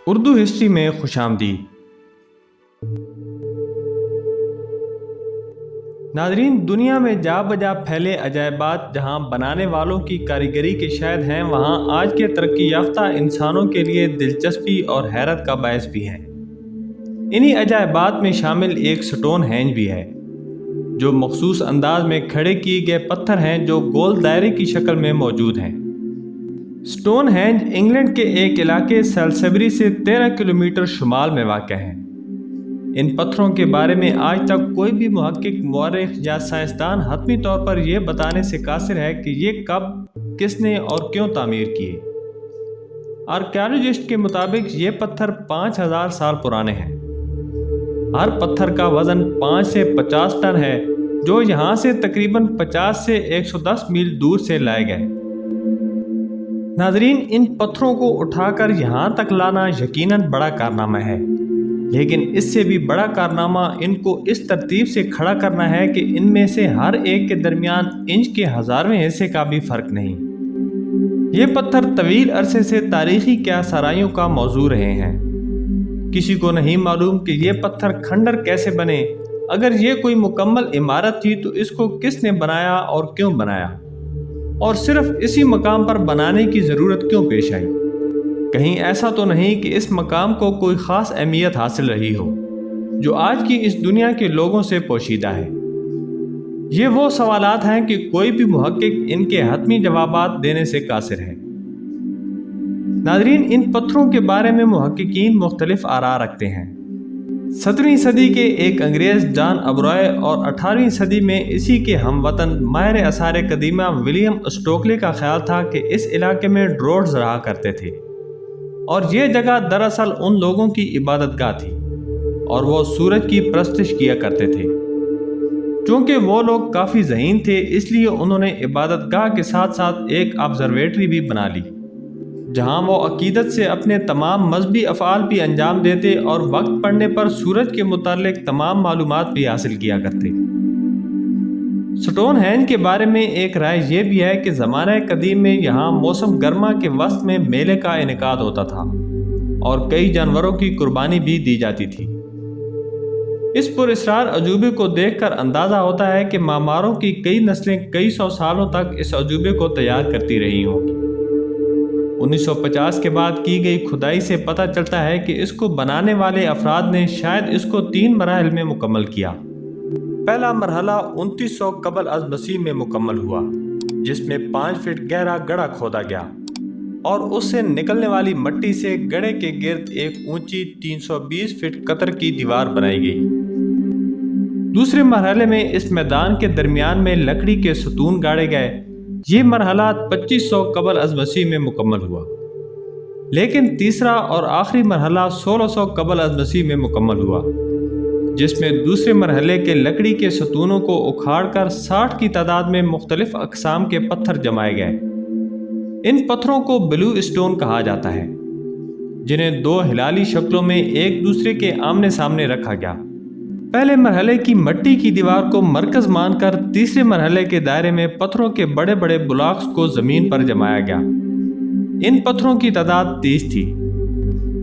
Urdu history میں خوش آمدید۔ ناظرین، دنیا میں جا بجا پھیلے عجائبات جہاں بنانے والوں کی کاریگری کے شاہد ہیں، وہاں آج کے ترقی یافتہ انسانوں کے لیے دلچسپی اور حیرت کا باعث بھی ہیں۔ انہی عجائبات میں شامل ایک سٹون ہینج بھی ہے، جو مخصوص انداز میں کھڑے کیے گئے پتھر ہیں جو گول دائرے کی شکل میں موجود ہیں۔ سٹون ہینج انگلینڈ کے ایک علاقے سیلسبری سے 13 کلومیٹر شمال میں واقع ہے۔ ان پتھروں کے بارے میں آج تک کوئی بھی محقق، مورخ یا سائنسدان حتمی طور پر یہ بتانے سے قاصر ہے کہ یہ کب، کس نے اور کیوں تعمیر کیے۔ آرکیالوجسٹ کے مطابق یہ پتھر 5000 سال پرانے ہیں۔ ہر پتھر کا وزن 5 سے 50 ٹن ہے، جو یہاں سے تقریباً 50 سے 110 میل دور سے لائے گئے۔ ناظرین، ان پتھروں کو اٹھا کر یہاں تک لانا یقیناً بڑا کارنامہ ہے، لیکن اس سے بھی بڑا کارنامہ ان کو اس ترتیب سے کھڑا کرنا ہے کہ ان میں سے ہر ایک کے درمیان انچ کے 1000ویں حصے کا بھی فرق نہیں۔ یہ پتھر طویل عرصے سے تاریخی قیاسرائیوں کا موضوع رہے ہیں۔ کسی کو نہیں معلوم کہ یہ پتھر کھنڈر کیسے بنے۔ اگر یہ کوئی مکمل عمارت تھی تو اس کو کس نے بنایا اور کیوں بنایا، اور صرف اسی مقام پر بنانے کی ضرورت کیوں پیش آئی؟ کہیں ایسا تو نہیں کہ اس مقام کو کوئی خاص اہمیت حاصل رہی ہو جو آج کی اس دنیا کے لوگوں سے پوشیدہ ہے؟ یہ وہ سوالات ہیں کہ کوئی بھی محقق ان کے حتمی جوابات دینے سے قاصر ہے۔ ناظرین، ان پتھروں کے بارے میں محققین مختلف آراء رکھتے ہیں۔ 17ویں صدی کے ایک انگریز جان ابرائے اور 18ویں صدی میں اسی کے ہم وطن ماہر آثار قدیمہ ولیم اسٹوکلے کا خیال تھا کہ اس علاقے میں ڈروڈز رہا کرتے تھے، اور یہ جگہ دراصل ان لوگوں کی عبادت گاہ تھی، اور وہ سورج کی پرستش کیا کرتے تھے۔ چونکہ وہ لوگ کافی ذہین تھے، اس لیے انہوں نے عبادت گاہ کے ساتھ ساتھ ایک آبزرویٹری بھی بنا لی، جہاں وہ عقیدت سے اپنے تمام مذہبی افعال بھی انجام دیتے اور وقت پڑنے پر سورج کے متعلق تمام معلومات بھی حاصل کیا کرتے۔ سٹون ہینج کے بارے میں ایک رائے یہ بھی ہے کہ زمانہ قدیم میں یہاں موسم گرما کے وسط میں میلے کا انعقاد ہوتا تھا اور کئی جانوروں کی قربانی بھی دی جاتی تھی۔ اس پراسرار عجوبے کو دیکھ کر اندازہ ہوتا ہے کہ معماروں کی کئی نسلیں کئی سو سالوں تک اس عجوبے کو تیار کرتی رہی ہوں گی۔ 1950 کے بعد کی گئی کھدائی سے پتہ چلتا ہے کہ اس کو بنانے والے افراد نے شاید اس کو 3 مراحل میں مکمل کیا۔ پہلا مرحلہ 2900 قبل از مسیح میں مکمل ہوا، جس میں 5 فٹ گہرا گڑھا کھودا گیا اور اس سے نکلنے والی مٹی سے گڑھے کے گرد ایک اونچی 320 فٹ قطر کی دیوار بنائی گئی۔ دوسرے مرحلے میں اس میدان کے درمیان میں لکڑی کے ستون گاڑے گئے۔ یہ مرحلہ 2500 قبل از مسیح میں مکمل ہوا، لیکن تیسرا اور آخری مرحلہ 1600 قبل از مسیح میں مکمل ہوا، جس میں دوسرے مرحلے کے لکڑی کے ستونوں کو اکھاڑ کر 60 کی تعداد میں مختلف اقسام کے پتھر جمائے گئے۔ ان پتھروں کو بلو اسٹون کہا جاتا ہے، جنہیں 2 ہلالی شکلوں میں ایک دوسرے کے آمنے سامنے رکھا گیا۔ پہلے مرحلے کی مٹی کی دیوار کو مرکز مان کر تیسرے مرحلے کے دائرے میں پتھروں کے بڑے بڑے بلاکس کو زمین پر جمایا گیا۔ ان پتھروں کی تعداد 30 تھی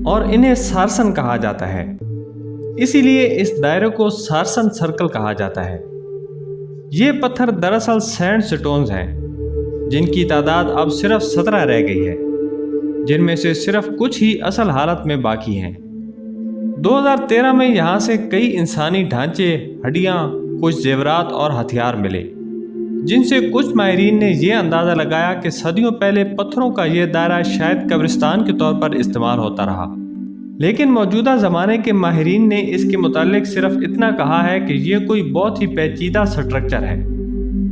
اور انہیں سارسن کہا جاتا ہے، اسی لیے اس دائرے کو سارسن سرکل کہا جاتا ہے۔ یہ پتھر دراصل سینڈ سٹونز ہیں، جن کی تعداد اب صرف 17 رہ گئی ہے، جن میں سے صرف کچھ ہی اصل حالت میں باقی ہیں۔ 2013 میں یہاں سے کئی انسانی ڈھانچے، ہڈیاں، کچھ زیورات اور ہتھیار ملے، جن سے کچھ ماہرین نے یہ اندازہ لگایا کہ صدیوں پہلے پتھروں کا یہ دائرہ شاید قبرستان کے طور پر استعمال ہوتا رہا۔ لیکن موجودہ زمانے کے ماہرین نے اس کے متعلق صرف اتنا کہا ہے کہ یہ کوئی بہت ہی پیچیدہ سٹرکچر ہے،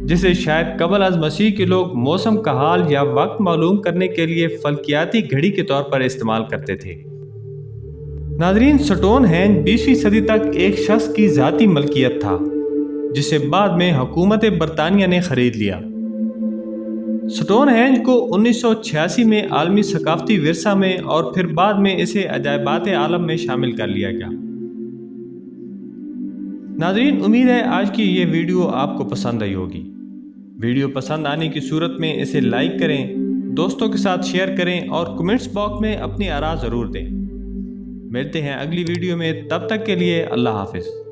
جسے شاید قبل از مسیح کے لوگ موسم کا حال یا وقت معلوم کرنے کے لیے فلکیاتی گھڑی کے طور پر استعمال کرتے تھے۔ ناظرین، سٹون ہینج 20ویں صدی تک ایک شخص کی ذاتی ملکیت تھا، جسے بعد میں حکومت برطانیہ نے خرید لیا۔ سٹون ہینج کو 1986 میں عالمی ثقافتی ورثہ میں اور پھر بعد میں اسے عجائبات عالم میں شامل کر لیا گیا۔ ناظرین، امید ہے آج کی یہ ویڈیو آپ کو پسند آئی ہوگی۔ ویڈیو پسند آنے کی صورت میں اسے لائک کریں، دوستوں کے ساتھ شیئر کریں اور کمنٹس باکس میں اپنی آراء ضرور دیں۔ ملتے ہیں اگلی ویڈیو میں، تب تک کے لیے اللہ حافظ۔